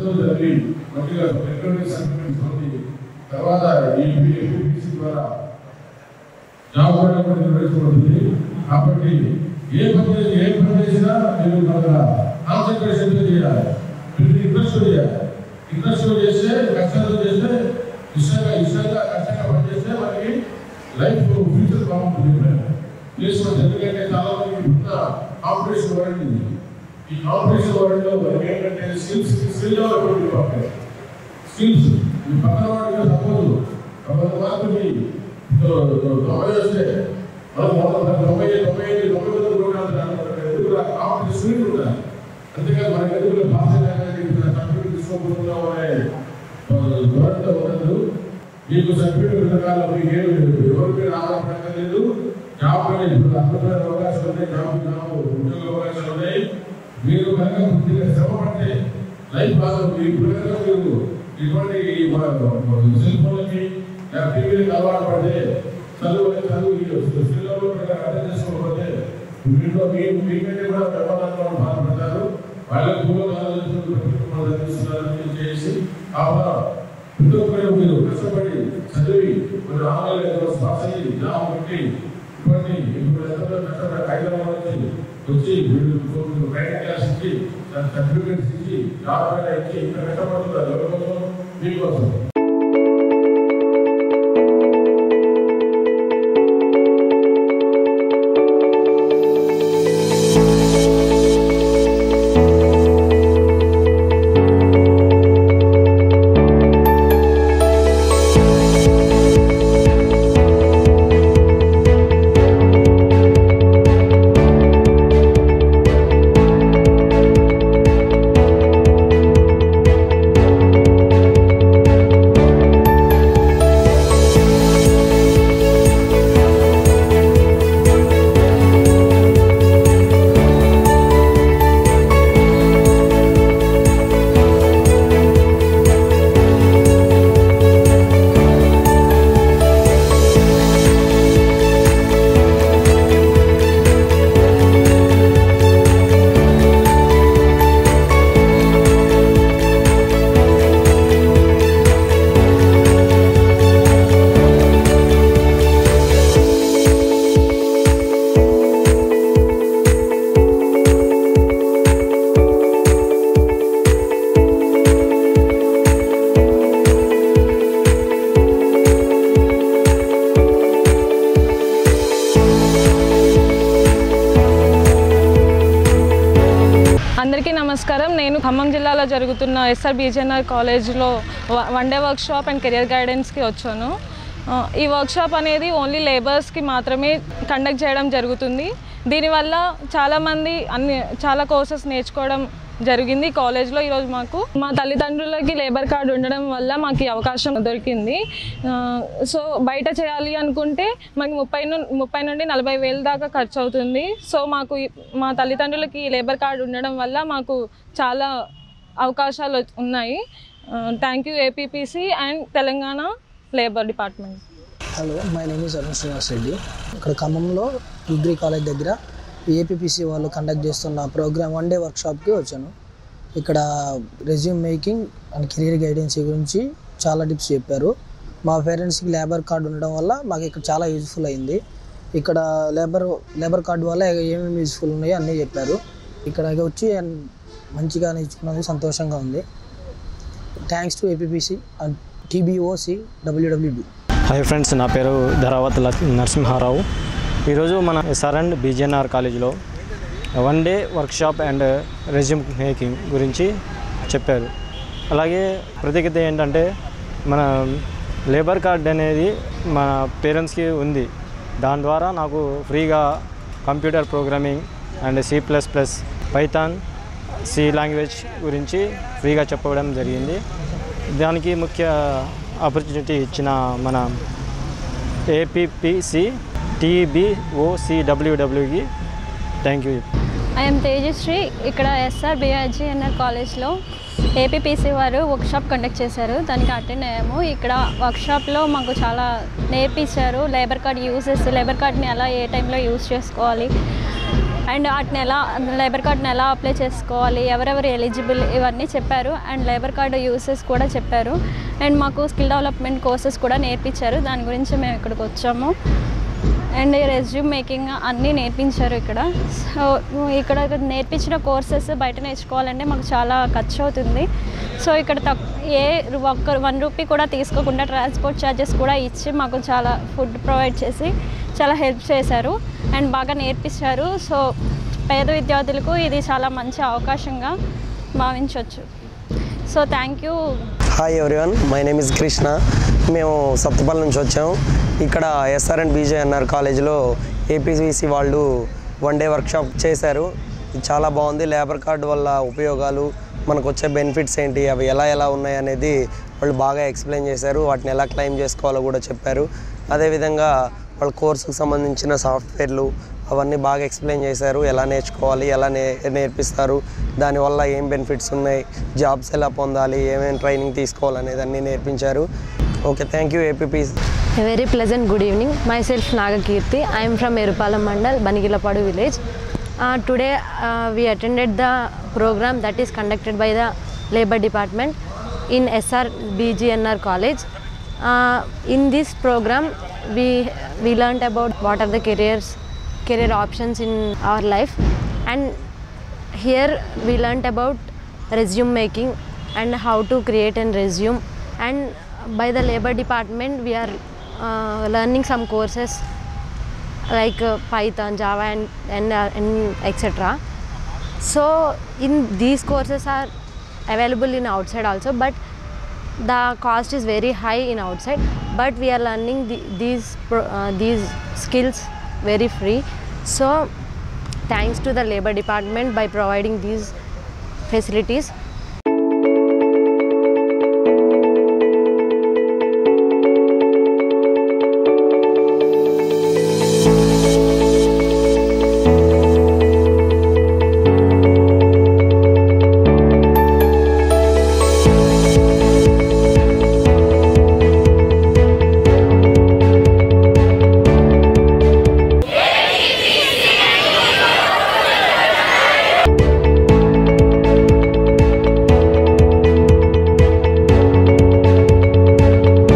చదువు చదివి మంచిగా ఎలక్ట్రానిక్ సర్టిఫికేట్ పొంది తర్వాత ఈ ఏపీపీసీ ద్వారా జాబ్ కూడా నిర్వహించబడుతుంది. కాబట్టి ఏ పని చేసినా మీరు కాన్సన్ట్రేషన్ చేయాలి, ఇంట్రెస్ట్ చేయాలి. ఇంట్రెస్ట్ చేస్తే కష్టంతో చేస్తే ఇష్టంగా కష్టంగా పనిచేస్తే మనకి లైఫ్ ఫ్యూచర్ బాగుంటుంది. ప్లేస్మెంట్ ఎందుకంటే చాలా మంది ఉన్న కాంపిటీషన్ వరల్డ్ ఉంది. ఈ కాంపిటీషన్ వరల్డ్లో మనకి ఏంటంటే స్కిల్స్ ఈ పక్కన వాడికి సపోజ్ 90 మార్కులకి 90 వస్తే మనం 90 కాంపిటీషన్ ఉండాలి. అంతేకాదు మన ఎదుగులో పాస్ సర్టిఫికేట్ తీసుకోకుండా ధోరణితో ఉండదు. మీకు సర్టిఫికేట్ రకాల మీకు ఎవరికి రావడం లేదు. జాబ్ అనేది అద్భుతమైన అవకాశాలు ఉన్నాయి, ఉద్యోగ అవకాశాలు ఉన్నాయి. మీరు కనుక కొద్దిగా శ్రమ పడితే లైఫ్ బాగుంటుంది. ఇప్పుడు కనుక మీరు ఇటువంటి సెల్ ఫోన్లకి టీవీలకి అలవాటు పడితే చదువు అర్థం చేసుకోకపోతే వీటిలో మీకంటే కూడా ప్రమాదాలు బాధపడతారు. వాళ్ళకి పూర్వకాలను చేసి ప్రతి ఒక్కరు మీరు కష్టపడి చదివి కొన్ని ఆంగ్ల శ్వాస జాబ్ పెట్టి ఇటువంటి ఇప్పుడు ఎంతో కష్టపడి హైదరాబాద్ నుంచి వచ్చి ట్రైనింగ్ క్లాస్ ఇచ్చి సర్టిఫికేట్స్ ఇచ్చి జాబ్ పైన ఇచ్చి ఇంత కష్టపడుతున్నారు ఎవరి కోసం? మీకోసం. అందరికీ నమస్కారం. నేను ఖమ్మం జిల్లాలో జరుగుతున్న ఎస్ఆర్ బీజేఎన్ఆర్ కాలేజ్లో one day workshop and career గైడెన్స్కి వచ్చాను. ఈ వర్క్షాప్ అనేది ఓన్లీ లేబర్స్కి మాత్రమే కండక్ట్ చేయడం జరుగుతుంది. దీనివల్ల చాలామంది చాలా కోర్సెస్ నేర్చుకోవడం జరిగింది కాలేజ్లో. ఈరోజు మా తల్లిదండ్రులకి లేబర్ కార్డు ఉండడం వల్ల మాకు ఈ అవకాశం దొరికింది. సో బయట చేయాలి అనుకుంటే మాకు 30 నుండి 40 వేల దాకా ఖర్చు అవుతుంది. సో మా తల్లిదండ్రులకి లేబర్ కార్డు ఉండడం వల్ల మాకు చాలా అవకాశాలు ఉన్నాయి. Thank you APPC and Telangana labour department. Hello, my name is Arun Srinivas Reddy. ఇక్కడ ఖమ్మంలో డిగ్రీ కాలేజ్ దగ్గర ఏపీపీసీ వాళ్ళు కండక్ట్ చేస్తున్న ప్రోగ్రామ్ వన్ డే వర్క్షాప్కి వచ్చాను. ఇక్కడ రెజ్యూమ్ మేకింగ్ అండ్ కెరీర్ గైడెన్సీ గురించి చాలా టిప్స్ చెప్పారు. మా పేరెంట్స్కి లేబర్ కార్డు ఉండడం వల్ల మాకు ఇక్కడ చాలా యూజ్ఫుల్ అయింది. ఇక్కడ లేబర్ కార్డు వల్ల ఏమేమి యూజ్ఫుల్ ఉన్నాయో అన్నీ చెప్పారు. ఇక్కడ వచ్చి మంచిగా నేర్చుకున్నది సంతోషంగా ఉంది. Thanks to APPC and TBOC WWB. Hi friends, నా పేరు ధరావత్ నరసింహారావు. ఈరోజు మన ఎస్ఆర్ అండ్ బీజేఎన్ఆర్ కాలేజీలో one day workshop and resume making గురించి చెప్పారు. అలాగే ప్రత్యేకత ఏంటంటే మన లేబర్ కార్డ్ అనేది మన పేరెంట్స్కి ఉంది. దాని ద్వారా నాకు ఫ్రీగా computer programming and C++, Python, C language గురించి ఫ్రీగా చెప్పడం జరిగింది. దానికి ముఖ్య ఆపర్చునిటీ ఇచ్చిన మన ఏపీపీసీ TBOCWWకి థ్యాంక్ యూ. ఐఎమ్ తేజశ్రీ. ఇక్కడ ఎస్ఆర్ బీజేఎన్ఆర్ కాలేజ్లో ఏపీపీసీ వారు వర్క్షాప్ కండక్ట్ చేశారు. దానికి అటెండ్ అయ్యాము. ఇక్కడ వర్క్షాప్లో మాకు చాలా నేర్పించారు. లేబర్ కార్డ్ యూజెస్, లేబర్ కార్డ్ని ఎలా ఏ టైంలో యూజ్ చేసుకోవాలి అండ్ వాటిని ఎలా లేబర్ కార్డ్ని ఎలా అప్లై చేసుకోవాలి, ఎవరెవరు ఎలిజిబుల్ ఇవన్నీ చెప్పారు. అండ్ లేబర్ కార్డు యూసెస్ కూడా చెప్పారు. అండ్ మాకు స్కిల్ డెవలప్మెంట్ కోర్సెస్ కూడా నేర్పించారు. దాని గురించి మేము ఇక్కడికి వచ్చాము. అండ్ రెజ్యూమ్ మేకింగ్ అన్నీ నేర్పించారు ఇక్కడ. సో ఇక్కడ నేర్పించిన కోర్సెస్ బయట నేర్చుకోవాలంటే మాకు చాలా ఖర్చు అవుతుంది. సో ఇక్కడ ఒక్క 1 రూపీ కూడా తీసుకోకుండా ట్రాన్స్పోర్ట్ ఛార్జెస్ కూడా ఇచ్చి మాకు చాలా ఫుడ్ ప్రొవైడ్ చేసి చాలా హెల్ప్ చేశారు అండ్ బాగా నేర్పించారు. సో పేద విద్యార్థులకు ఇది చాలా మంచి అవకాశంగా భావించవచ్చు. So thank you. Hi everyone, my name is Krishna. మేము సత్తుపల్లి నుంచి వచ్చాము. ఇక్కడ SRN BJNR కాలేజీలో APPC వాళ్ళు 1 డే వర్క్షాప్ చేశారు. ఇది చాలా బాగుంది. లేబర్ కార్డు వల్ల ఉపయోగాలు, మనకు వచ్చే బెనిఫిట్స్ ఏంటి, అవి ఎలా ఉన్నాయి అనేది వాళ్ళు బాగా ఎక్స్ప్లెయిన్ చేశారు. వాటిని ఎలా క్లెయిమ్ చేసుకోవాలో కూడా చెప్పారు. అదేవిధంగా వాళ్ళ కోర్సుకు సంబంధించిన సాఫ్ట్వేర్లు అవన్నీ బాగా ఎక్స్ప్లెయిన్ చేశారు. ఎలా నేర్చుకోవాలి, ఎలా నేర్పిస్తారు, దానివల్ల ఏం బెనిఫిట్స్ ఉన్నాయి, జాబ్స్ ఎలా పొందాలి, ఏమేమి ట్రైనింగ్ తీసుకోవాలనేది అన్నీ నేర్పించారు. Okay, thank you APPC. A very pleasant good evening. Myself Nagakirti. I am from Erupalam Mandal, Banigilapadu village. Today we attended the program that is conducted by the Labour Department in SR BJNR College. In this program we learnt about what are the career options in our life, and here we learnt about resume making and how to create a resume. And by the Labour Department we are learning some courses like Python, Java and etc. So in these courses are available in outside also, but the cost is very high in outside, but we are learning these skills very free. So thanks to the Labour Department by providing these facilities.